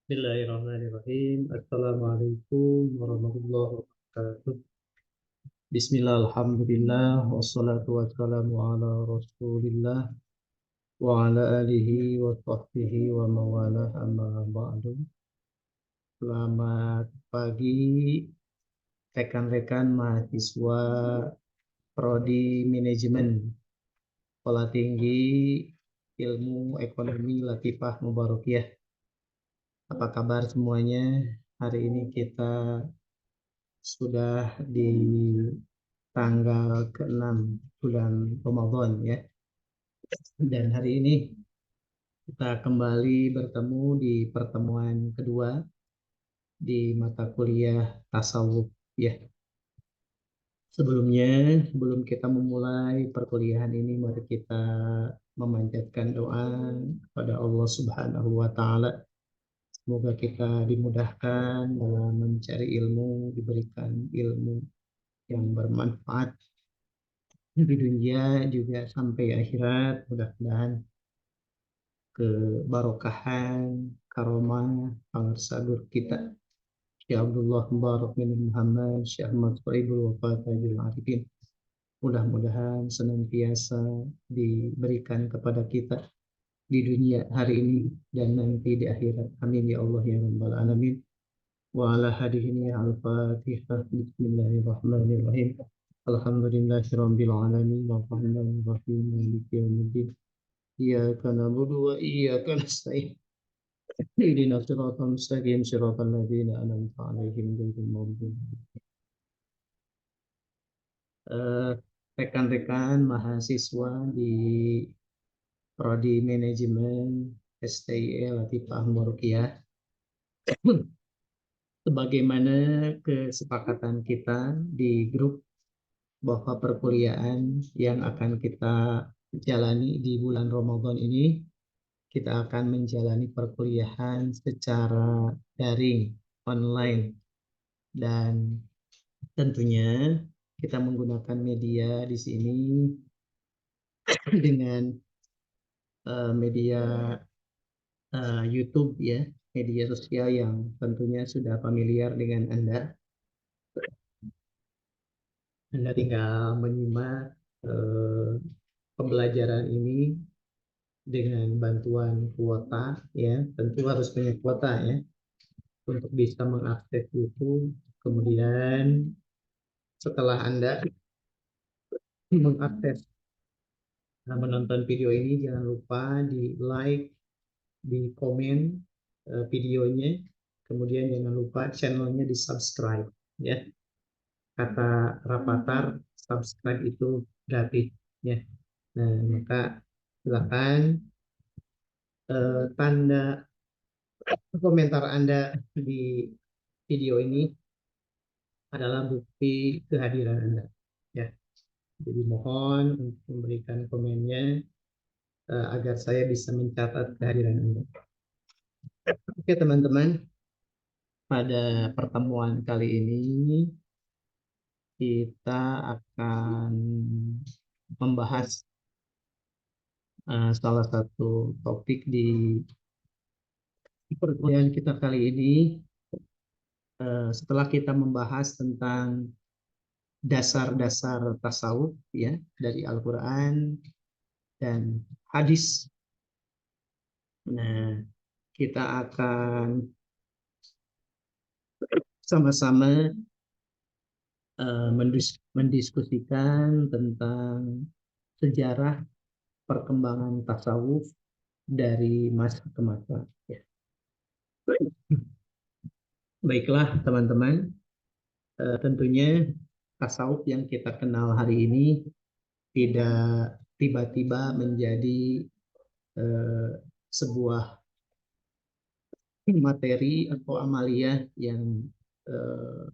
Bismillahirrahmanirrahim. Assalamualaikum warahmatullahi wabarakatuh. Bismillah, alhamdulillah, wassalatu wassalamu ala rasulillah wa ala alihi wa sahbihi wa mawalah amma ba'du. Selamat pagi rekan-rekan mahasiswa Prodi Manajemen Sekolah Tinggi Ilmu Ekonomi Latifah Mubarakiyah. Apa kabar semuanya? Hari ini kita sudah di tanggal ke-6 bulan Ramadan ya. Dan hari ini kita kembali bertemu di pertemuan kedua di mata kuliah tasawuf ya. Sebelumnya, sebelum kita memulai perkuliahan ini, mari kita memanjatkan doa kepada Allah Subhanahu wa taala. Semoga kita dimudahkan dalam mencari ilmu, diberikan ilmu yang bermanfaat di dunia juga sampai akhirat. Mudah-mudahan kebarokahan karomah sadur kita Syekh Abdullah Mubarak bin Muhammad Syekh Ahmad Soebul Wafat Tajul Arifin mudah-mudahan senantiasa diberikan kepada kita di dunia hari ini dan nanti di akhirat. Amin ya Allah ya rabbal alamin. Wa ala hadihi al-fatihah. Bismillahirrahmanirrahim. Alhamdulillahirabbil alamin arrahmanir rahim maliki yaumiddin. Iyyaka na'budu wa iyyaka nasta'in. Ihdinas siratal mustaqim siratal ladzina an'amta 'alaihim ghairil maghdubi 'alaihim. Eh, Rekan-rekan mahasiswa di Prodi Manajemen STIE Latifah Mubarakiyah, sebagaimana kesepakatan kita di grup bahwa perkuliahan yang akan kita jalani di bulan Ramadan ini, kita akan menjalani perkuliahan secara daring, online, dan tentunya kita menggunakan media di sini dengan media YouTube ya, media sosial yang tentunya sudah familiar dengan Anda. Anda tinggal menyimak pembelajaran ini dengan bantuan kuota ya, tentu harus punya kuota ya untuk bisa mengakses YouTube. Kemudian setelah Anda mengakses menonton video ini, jangan lupa di like, di komen videonya, kemudian jangan lupa channelnya di subscribe ya. Kata Rapatar, subscribe itu gratis ya. Nah, maka silakan tanda komentar Anda di video ini adalah bukti kehadiran Anda ya. Jadi mohon untuk memberikan komennya agar saya bisa mencatat kehadiran Anda. Oke teman-teman, pada pertemuan kali ini kita akan membahas salah satu topik di perkuliahan kita kali ini. Setelah kita membahas tentang dasar-dasar tasawuf ya dari Al-Quran dan hadis, nah kita akan sama-sama mendiskusikan tentang sejarah perkembangan tasawuf dari masa ke masa. Ya. Baiklah teman-teman, tentunya tasawuf yang kita kenal hari ini tidak tiba-tiba menjadi sebuah materi atau amalia yang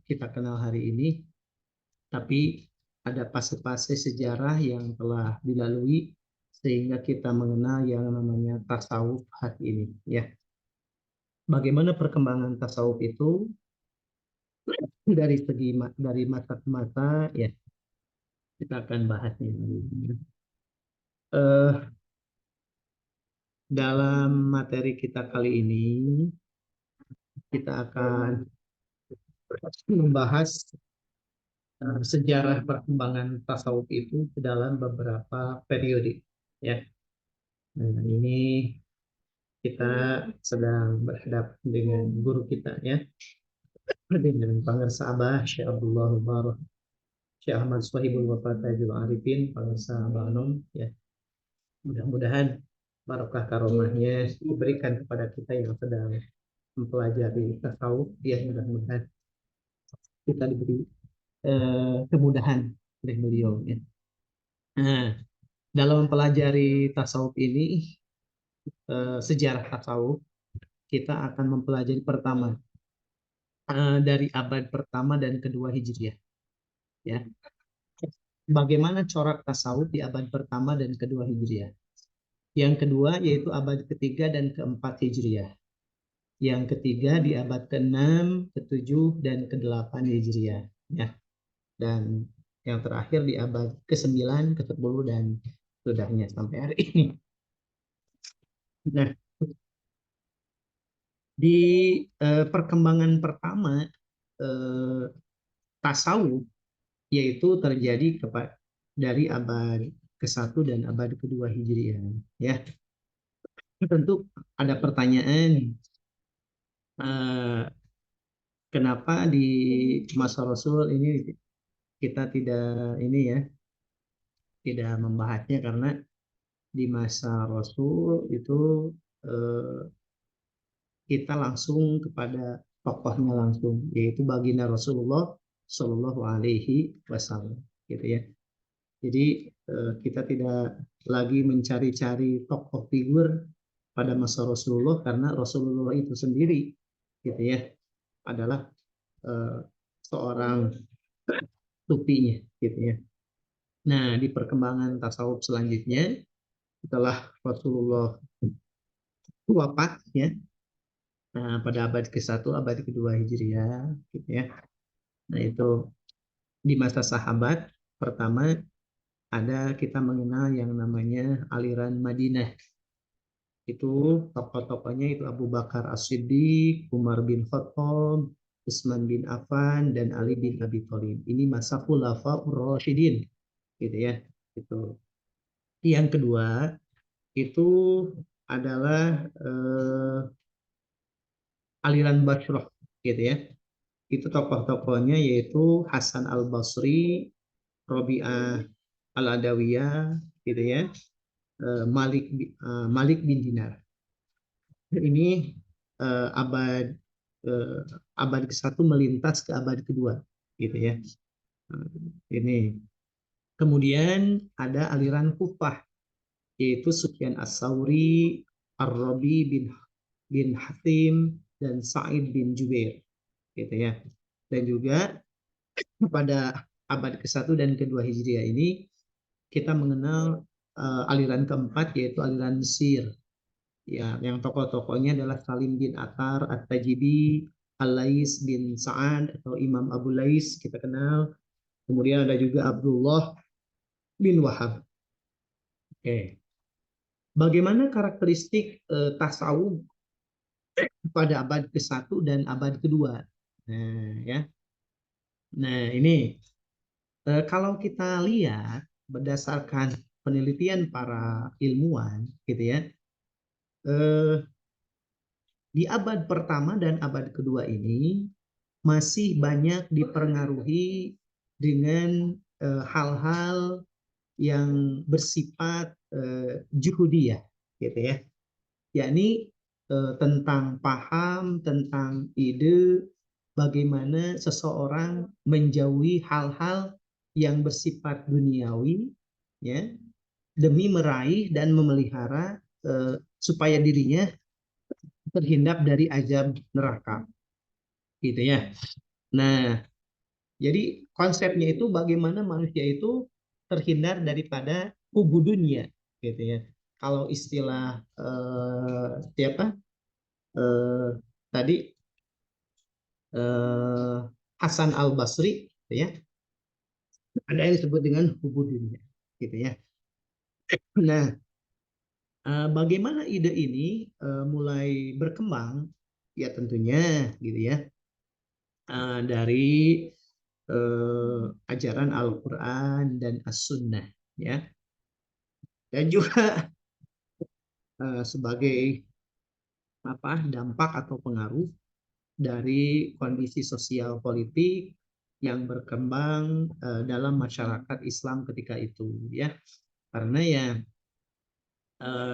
kita kenal hari ini, tapi ada fase-fase sejarah yang telah dilalui sehingga kita mengenal yang namanya tasawuf hari ini ya. Bagaimana perkembangan tasawuf itu dari segi dari masa ke masa ya, kita akan bahasnya. Dalam materi kita kali ini kita akan membahas sejarah perkembangan tasawuf itu dalam beberapa periode. Ya, nah, ini kita sedang berhadapan dengan guru kita ya, dengan Pangersa Abah Syekh Abdullah Mubarak, Syekh Ahmad Swahibul Wafat Tajul Arifin, Pangersa Abah Anom ya. Mudah-mudahan barokah karomahnya diberikan kepada kita yang sedang mempelajari tasawuf ya, mudah-mudahan kita diberi kemudahan oleh beliau ya. Nah, dalam mempelajari tasawuf ini, sejarah tasawuf, kita akan mempelajari pertama dari abad pertama dan kedua Hijriah ya. Bagaimana corak tasawuf di abad pertama dan kedua Hijriah. Yang kedua yaitu abad ketiga dan keempat Hijriah. Yang ketiga di abad ke-6, ke-7, dan ke-8 Hijriah ya. Dan yang terakhir di abad ke-9, ke-10, dan sudahnya sampai hari ini. Nah, di perkembangan pertama tasawuf yaitu terjadi dari abad ke-1 dan abad kedua Hijriah ya. Tentu ada pertanyaan, kenapa di masa Rasul ini kita tidak ini ya, tidak membahasnya, karena di masa Rasul itu kita langsung kepada tokohnya langsung, yaitu baginda Rasulullah Shallallahu Alaihi Wasallam, gitu ya. Jadi kita tidak lagi mencari-cari tokoh figur pada masa Rasulullah, karena Rasulullah itu sendiri, gitu ya, adalah seorang sufinya, gitu ya. Nah, di perkembangan tasawuf selanjutnya, setelah Rasulullah wafat ya, nah, pada abad ke-1, abad kedua Hijriah, gitu ya. Nah, itu di masa sahabat pertama ada, kita mengenal yang namanya aliran Madinah. Itu tokoh-tokohnya itu Abu Bakar As-Siddiq, Umar bin Khattab, Utsman bin Affan, dan Ali bin Abi Thalib. Ini masa Khulafaur Rasyidin, gitu ya. Itu. Yang kedua itu adalah aliran Bashrah, gitu ya. Itu tokoh-tokohnya yaitu Hasan Al-Basri, Robi'ah Al-Adawiyah, gitu ya, Malik bin Dinar. Ini eh, abad eh, abad ke-1 melintas ke abad kedua, gitu ya. Ini kemudian ada aliran Kufah, yaitu Sufyan As-Sauri, Ar-Rabi bin Hatim, dan Sa'id bin Jubair, gitu ya. Dan juga pada abad ke-1 dan kedua Hijriah ini kita mengenal aliran keempat, yaitu aliran Mesir. Ya, yang tokoh-tokohnya adalah Salim bin Atar At-Tajibi, Al-Lais bin Sa'ad atau Imam Abu Lais kita kenal. Kemudian ada juga Abdullah bin Wahab. Oke. Bagaimana karakteristik tasawuf pada abad ke-1 dan abad kedua? Nah, ya. Nah, ini kalau kita lihat berdasarkan penelitian para ilmuwan, gitu ya, eh, di abad pertama dan abad kedua ini masih banyak dipengaruhi dengan hal-hal yang bersifat juhudiyah, gitu ya, yakni tentang paham, tentang ide, bagaimana seseorang menjauhi hal-hal yang bersifat duniawi, ya, demi meraih dan memelihara supaya dirinya terhindar dari azab neraka, gitu ya. Nah, jadi konsepnya itu bagaimana manusia itu terhindar daripada kubu dunia, gitu ya. Kalau istilah siapa tadi eh, Hasan Al Basri, gitu ya, ada yang disebut dengan kubu dunia, gitu ya. Nah, bagaimana ide ini mulai berkembang? Ya tentunya gitu ya, dari ajaran Al-Quran dan As-Sunnah ya, dan juga sebagai apa dampak atau pengaruh dari kondisi sosial politik yang berkembang dalam masyarakat Islam ketika itu ya, karena ya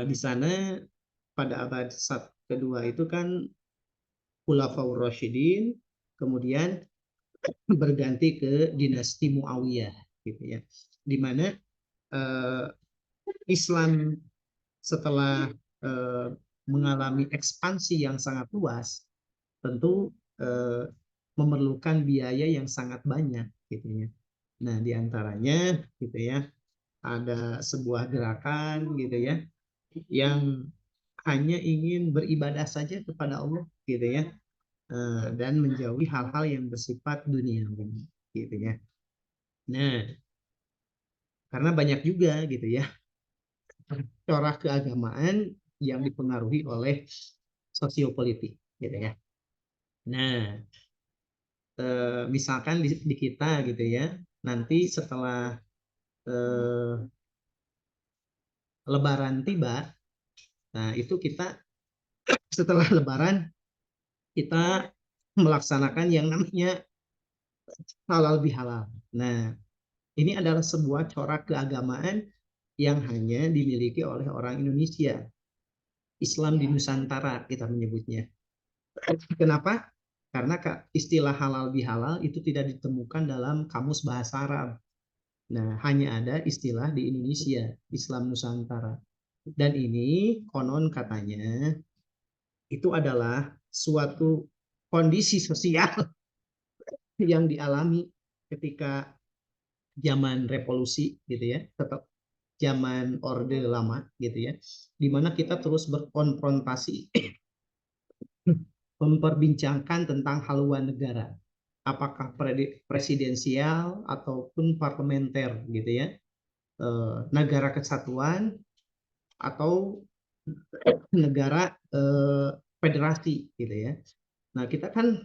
di sana pada abad kedua itu kan Khulafaur Rasyidin, kemudian berganti ke dinasti Muawiyah gitu ya, di mana eh, Islam setelah eh, mengalami ekspansi yang sangat luas, tentu memerlukan biaya yang sangat banyak gitu ya. Nah, diantaranya gitu ya, ada sebuah gerakan gitu ya yang hanya ingin beribadah saja kepada Allah gitu ya, dan menjauhi hal-hal yang bersifat duniawi gitu ya. Nah, karena banyak juga gitu ya corak keagamaan yang dipengaruhi oleh sosiopolitik gitu ya. Nah, misalkan di kita gitu ya, nanti setelah eh, Lebaran tiba, nah itu kita setelah Lebaran kita melaksanakan yang namanya halal bihalal. Nah, ini adalah sebuah corak keagamaan yang hanya dimiliki oleh orang Indonesia. Islam di Nusantara kita menyebutnya. Kenapa? Karena istilah halal bihalal itu tidak ditemukan dalam kamus bahasa Arab. Nah, hanya ada istilah di Indonesia, Islam Nusantara. Dan ini konon katanya itu adalah suatu kondisi sosial yang dialami ketika zaman revolusi gitu ya, tetap zaman Orde Lama gitu ya, di mana kita terus berkonfrontasi memperbincangkan tentang haluan negara, apakah presidensial ataupun parlementer gitu ya, negara kesatuan atau negara federasi gitu ya. Nah, kita kan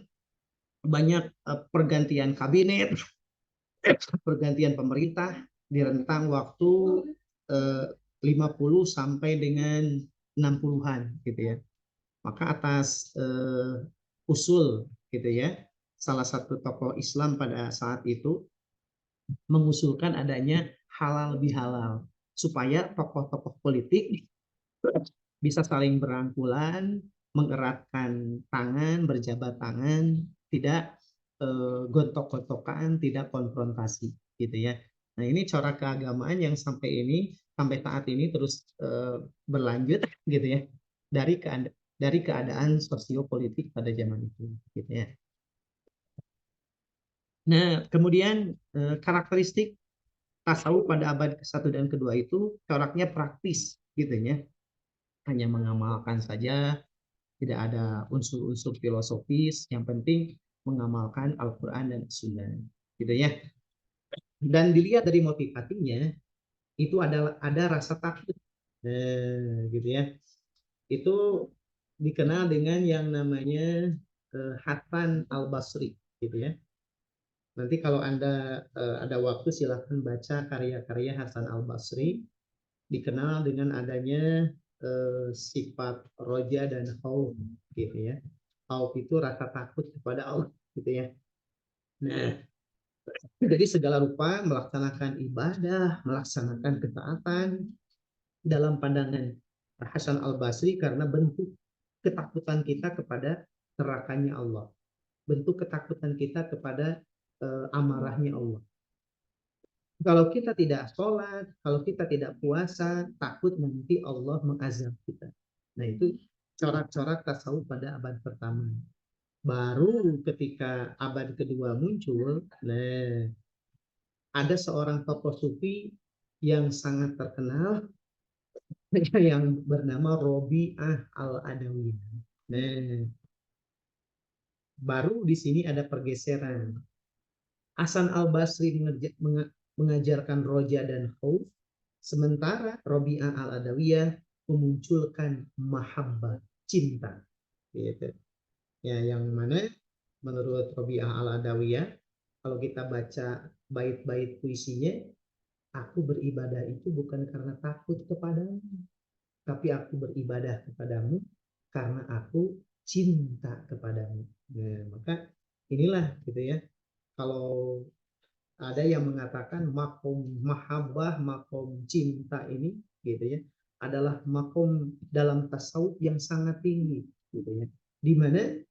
banyak pergantian kabinet, pergantian pemerintah di rentang waktu eh, 50 sampai dengan 60-an gitu ya. Maka atas usul gitu ya, salah satu tokoh Islam pada saat itu mengusulkan adanya halal bihalal supaya tokoh-tokoh politik bisa saling berangkulan, mengeratkan tangan, berjabat tangan, tidak gontok-gontokan, tidak konfrontasi, gitu ya. Nah, ini corak keagamaan yang sampai saat ini terus berlanjut, gitu ya, dari keadaan sosiopolitik pada zaman itu, gitu ya. Nah, kemudian karakteristik tasawuf pada abad ke-1 dan kedua itu coraknya praktis, gitu ya. Hanya mengamalkan saja, tidak ada unsur-unsur filosofis, yang penting mengamalkan Al-Quran dan Sunnah gitu ya. Dan dilihat dari motivasinya itu adalah ada rasa takut, gitu ya. Itu dikenal dengan yang namanya Hasan Al-Basri gitu ya. Nanti kalau Anda ada waktu silahkan baca karya-karya Hasan Al-Basri. Dikenal dengan adanya sifat roja dan khauf gitu ya. Khauf itu rasa takut kepada Allah gitu ya. Nah, jadi segala rupa melaksanakan ibadah, melaksanakan ketaatan dalam pandangan Hasan Al-Basri karena bentuk ketakutan kita kepada nerakanya Allah. Bentuk ketakutan kita kepada amarahnya Allah. Kalau kita tidak sholat, kalau kita tidak puasa, takut nanti Allah mengazab kita. Nah, itu corak-corak tasawuf pada abad pertama. Baru ketika abad kedua muncul, nah, ada seorang tokoh sufi yang sangat terkenal yang bernama Robi'ah Al-Adawiyah. Nah, baru di sini ada pergeseran. Hasan Al-Basri mengajarkan roja dan khauf, sementara Robi'ah Al-Adawiyah memunculkan mahabbah, cinta. Gitu. Ya, yang mana menurut Robiah Al-Adawiyah, kalau kita baca bait-bait puisinya, aku beribadah itu bukan karena takut kepadamu, tapi aku beribadah kepadamu karena aku cinta kepadamu. Nah, maka inilah gitu ya. Kalau ada yang mengatakan makom mahabbah, makom cinta ini gitu ya, adalah makom dalam tasawuf yang sangat tinggi gitu ya. Di mana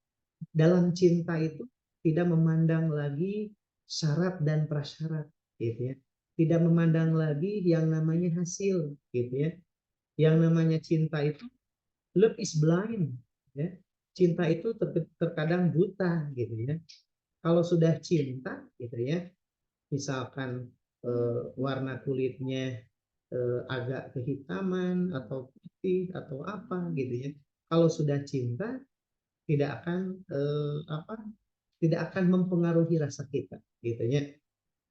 dalam cinta itu tidak memandang lagi syarat dan prasyarat gitu ya. Tidak memandang lagi yang namanya hasil gitu ya. Yang namanya cinta itu love is blind ya. Cinta itu terkadang buta gitu ya. Kalau sudah cinta gitu ya, misalkan warna kulitnya agak kehitaman atau putih atau apa gitu ya. Kalau sudah cinta tidak akan tidak akan mempengaruhi rasa kita gitu ya.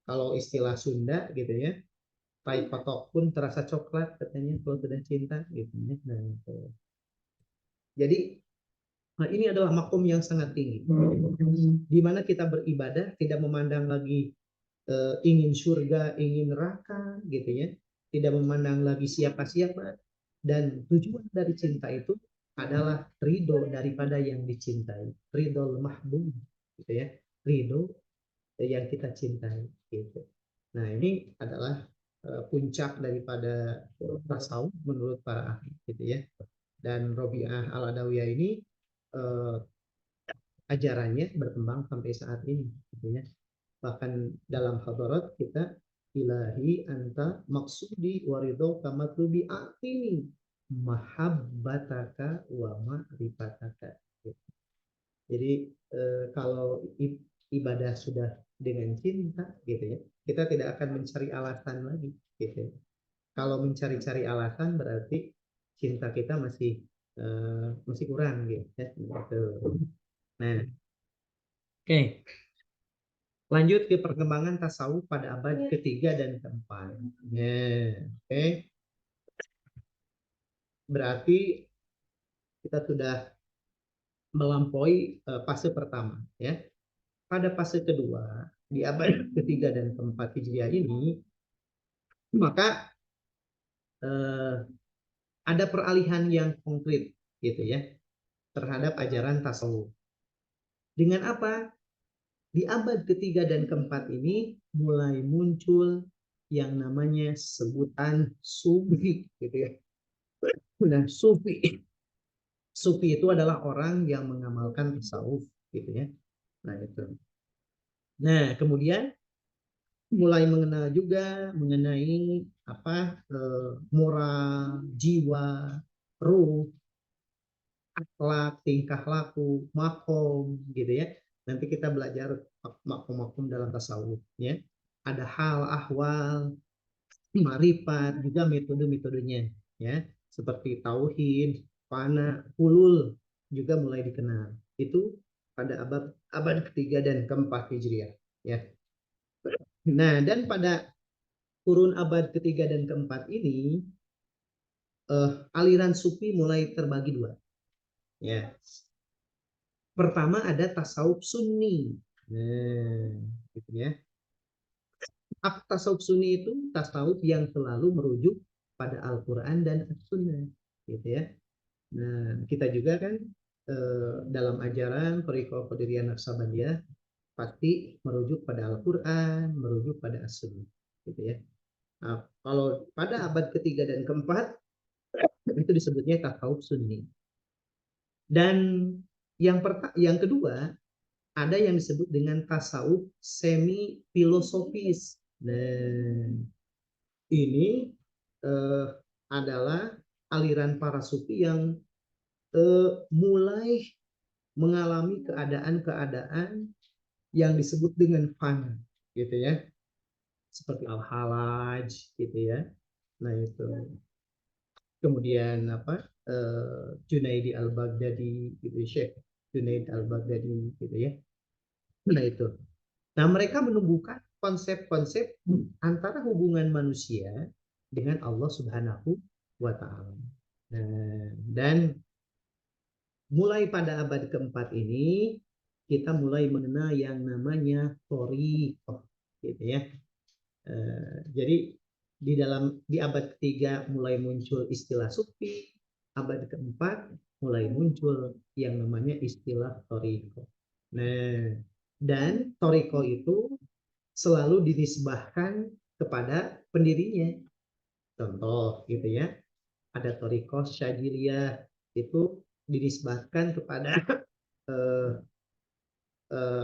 Kalau istilah Sunda gitu ya, pai patok pun terasa coklat katanya kalau sudah cinta gitu ya. Nah, gitu. Jadi ini adalah makom yang sangat tinggi, di mana kita beribadah tidak memandang lagi ingin surga, ingin neraka, gitu ya. Tidak memandang lagi siapa-siapa. Dan tujuan dari cinta itu adalah ridho daripada yang dicintai. Ridho mahbub, gitu ya. Ridho yang kita cintai, gitu. Nah, ini adalah puncak daripada tasawuf menurut para ahli, gitu ya. Dan Robiah Al-Adawiyah ini eh, ajarannya berkembang sampai saat ini, gitu ya. Bahkan dalam hadarat kita, ilahi anta maksudi warido kamatlubi atini mahabbataka wa ma'rifataka. Jadi kalau ibadah sudah dengan cinta gitu ya, kita tidak akan mencari alasan lagi gitu. Kalau mencari-cari alasan berarti cinta kita masih kurang gitu ya. Nah, oke. Lanjut ke perkembangan tasawuf pada abad ketiga dan keempat. Oke. Berarti kita sudah melampaui fase pertama ya. Pada fase kedua di abad ketiga dan keempat Hijriah ini, maka eh, ada peralihan yang konkret gitu ya terhadap ajaran tasawuf. Dengan apa? Di abad ketiga dan keempat ini mulai muncul yang namanya sebutan sufi gitu ya. Nah, sufi. Sufi itu adalah orang yang mengamalkan tasawuf gitu ya. Nah, itu. Nah, kemudian mulai mengenal juga mengenai apa moral, jiwa, ruh, akhlak, tingkah laku, makom gitu ya. Nanti kita belajar makom-makom dalam tasawuf ya. Ada hal, ahwal, marifat, juga metode-metodenya ya. Seperti tauhid, fana, hulul juga mulai dikenal. Itu pada abad ketiga dan keempat Hijriah ya. Nah, dan pada kurun abad ketiga dan keempat ini aliran sufi mulai terbagi dua. Ya, pertama ada tasawuf sunni. Nah, gitu ya. Tasawuf sunni itu tasawuf yang selalu merujuk pada Al-Quran dan As-Sunnah, gitu ya. Nah, kita juga kan dalam ajaran Thariqah Qadiriyah Naqsabandiyah pasti merujuk pada Al-Quran, merujuk pada As-Sunnah, gitu ya. Nah, kalau pada abad ketiga dan keempat itu disebutnya tasawuf sunni. Dan yang kedua ada yang disebut dengan tasawuf semi filosofis. Nah, ini eh, adalah aliran para sufi yang mulai mengalami keadaan-keadaan yang disebut dengan fana, gitu ya, seperti al-halaj, gitu ya. Nah itu. Kemudian apa? Junaidi al-Baghdadi gitu, Syekh Junaid al-Baghdadi gitu ya. Nah itu. Nah, mereka menumbuhkan konsep-konsep antara hubungan manusia dengan Allah Subhanahu wa taala. Nah, dan mulai pada abad keempat ini kita mulai mengenal yang namanya thoriqah, gitu ya. Jadi di abad ketiga mulai muncul istilah sufi, abad keempat mulai muncul yang namanya istilah thoriqah. Nah, dan thoriqah itu selalu dinisbahkan kepada pendirinya. Contoh gitu ya, ada thoriqah Syadziliyah, itu dinisbahkan kepada eh,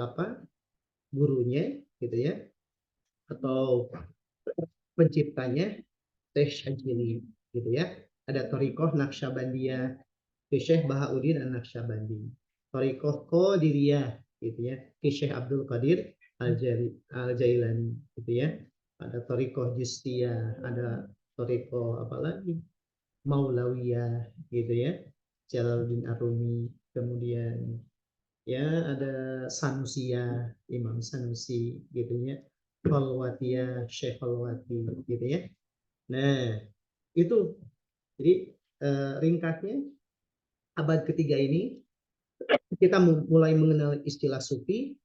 apa gurunya gitu ya, atau penciptanya Syekh Syadzili gitu ya. Ada thoriqah Naqsyabandiyah, Syekh Bahauddin An-Naqsyabandi. Thoriqah Qadiriyah gitu ya, Syekh Abdul Qadir Al-Jailani gitu ya. Ada thoriqah Justiyah, ada thoriqah apa lagi? Maulawiyah gitu ya. Jalaluddin Arumi, kemudian ya ada Sanusiyah, Imam Sanusi gitu ya. Khalwatiyah, Syekh Khalwati gitu ya. Nah, itu jadi ringkasnya abad ketiga ini kita mulai mengenal istilah sufi,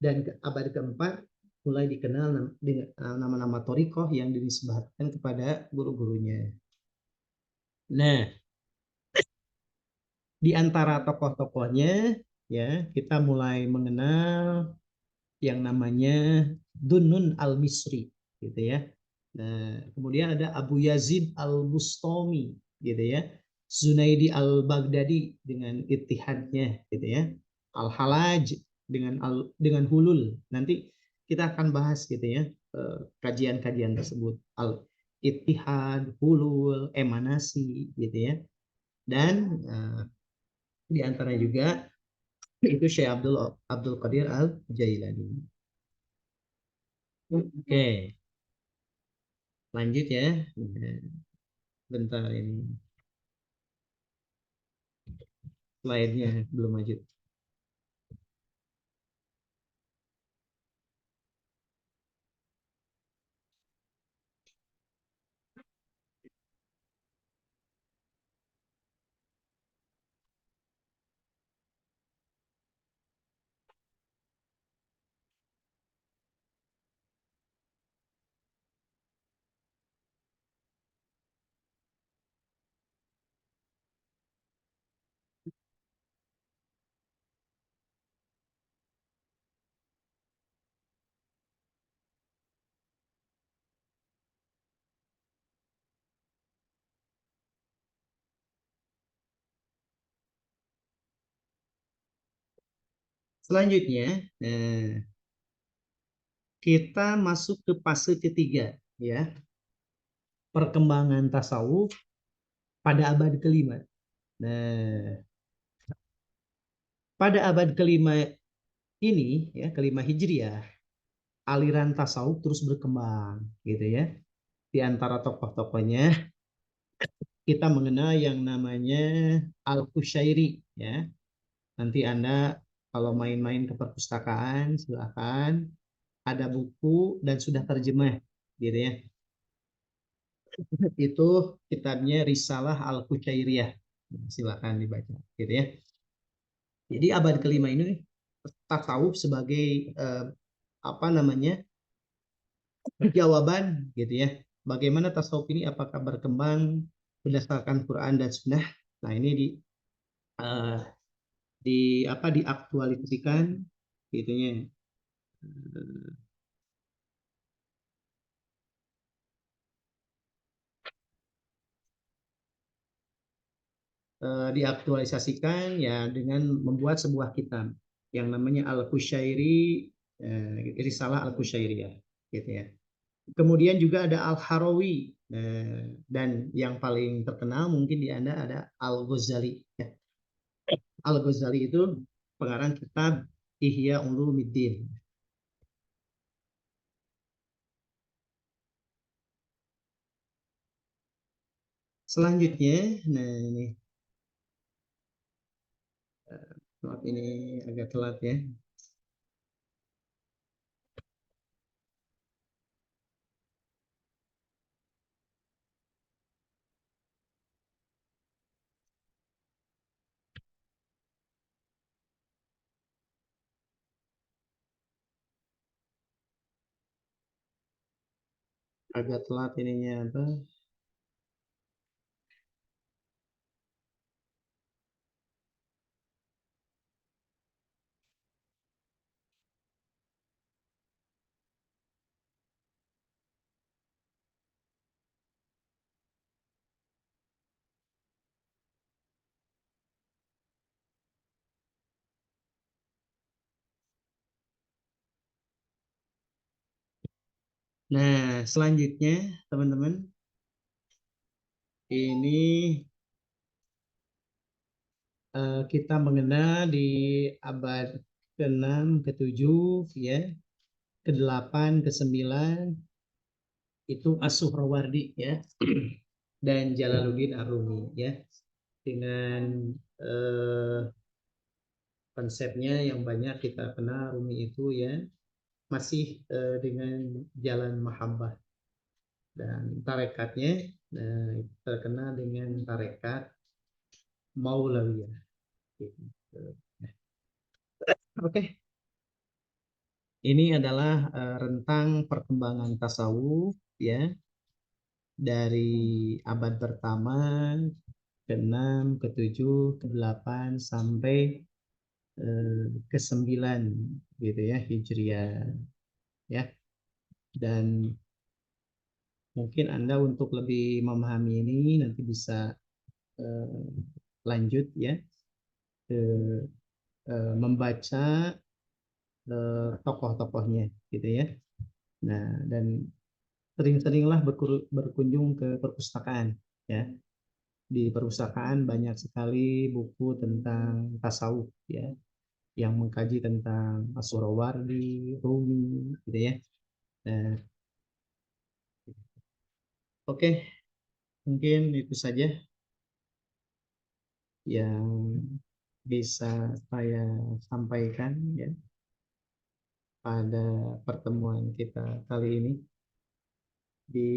dan abad keempat mulai dikenal dengan nama-nama torikoh yang dinisbahkan kepada guru-gurunya. Nah, di antara tokoh-tokohnya ya kita mulai mengenal yang namanya Dunun al-Misri gitu ya. Nah, kemudian ada Abu Yazid al-Bustami gitu ya. Zunaidi al-Baghdadi dengan ittihadnya gitu ya. Al-Halaj dengan hulul. Nanti kita akan bahas gitu ya kajian-kajian tersebut. Al-Ittihad, hulul, emanasi gitu ya. Dan di antara juga itu Syekh Abdul Qadir Al-Jailani. Oke, lanjut ya. Bentar ini slide-nya belum maju. Selanjutnya, kita masuk ke fase ketiga, ya, perkembangan tasawuf pada abad kelima. Nah, pada abad kelima ini, ya, kelima Hijriah, aliran tasawuf terus berkembang, gitu ya. Di antara tokoh-tokohnya kita mengenal yang namanya Al-Qushairi, ya. Nanti Anda kalau main-main ke perpustakaan, silakan ada buku dan sudah terjemah, gitu ya. Itu kitabnya Risalah Al-Qucairiyah. Silakan dibaca, gitu ya. Jadi abad kelima ini tasawuf sebagai apa namanya jawaban, gitu ya. Bagaimana tasawuf ini apakah berkembang berdasarkan Quran dan Sunnah? Nah ini eh, di apa diaktualisasikan, gitunya. Diaktualisasikan ya dengan membuat sebuah kitab yang namanya Al-Qushairi, Risalah Al-Qushairiyah gitu ya. Kemudian juga ada Al-Harawi, dan yang paling terkenal mungkin di Anda ada Al-Ghazali ya. Al-Ghazali itu pengarang kitab Ihya Ulumuddin. Selanjutnya, nah ini maaf ini agak telat ya. Agak telat ininya apa? Nah, selanjutnya teman-teman, ini kita mengenal di abad ke-6, ke-7, ya, ke-8, ke-9 itu As-Suhrawardi, ya, dan Jalaluddin Ar-Rumi, ya, dengan eh, konsepnya yang banyak kita kenal Rumi itu, ya, masih dengan jalan mahabbah, dan tarekatnya terkenal dengan tarekat Maulawiyah. Gitu. Oke, ini adalah rentang perkembangan tasawuf, ya, dari abad pertama, ke-6, ke-7, ke-8 sampai ke-9 gitu ya, Hijriah, ya. Dan mungkin Anda untuk lebih memahami ini nanti bisa eh, lanjut, ya, ke membaca tokoh-tokohnya gitu ya. Nah, dan sering-seringlah berkunjung ke perpustakaan, ya. Di perpustakaan banyak sekali buku tentang tasawuf, ya, yang mengkaji tentang As-Surawardi, Rumi, gitu ya. Nah, oke, mungkin itu saja yang bisa saya sampaikan, ya, pada pertemuan kita kali ini di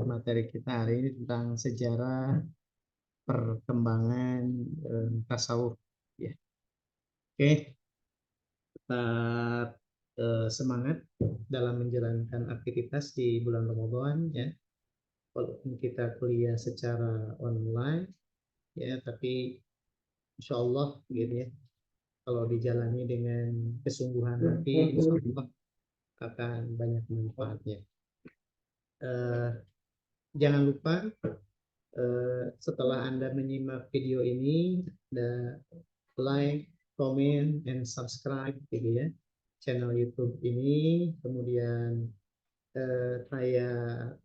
materi kita hari ini tentang sejarah perkembangan tasawuf, ya. Oke, tetap semangat dalam menjalankan aktivitas di bulan Ramadan, ya. Walaupun kita kuliah secara online, ya, tapi insya Allah gitu ya, kalau dijalani dengan kesungguhan hati, insya Allah akan banyak manfaatnya. Eh, Jangan lupa setelah Anda menyimak video ini, like, comment, and subscribe gitu ya channel YouTube ini. Kemudian saya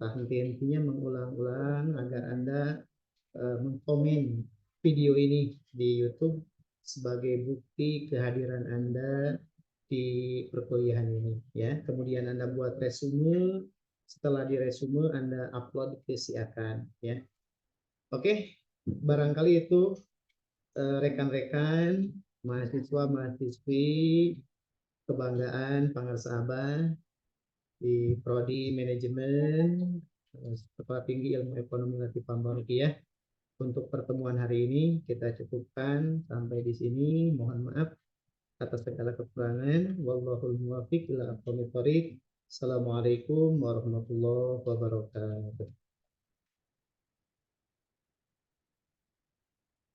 tak henti-hentinya mengulang-ulang agar Anda mengkomen video ini di YouTube sebagai bukti kehadiran Anda di perkuliahan ini, ya. Kemudian Anda buat resume, setelah di resume Anda upload ke Siakan, ya. Oke, barangkali itu rekan-rekan mahasiswa mahasiswi kebanggaan Pangarsabah di Prodi Manajemen Sekolah Tinggi Ilmu Ekonomi Latif Pambaruki, ya. Untuk pertemuan hari ini kita cukupkan sampai di sini. Mohon maaf atas segala kekurangan. Wallahul muwaffiq ila aqwamit thoriq. Assalamualaikum warahmatullahi wabarakatuh.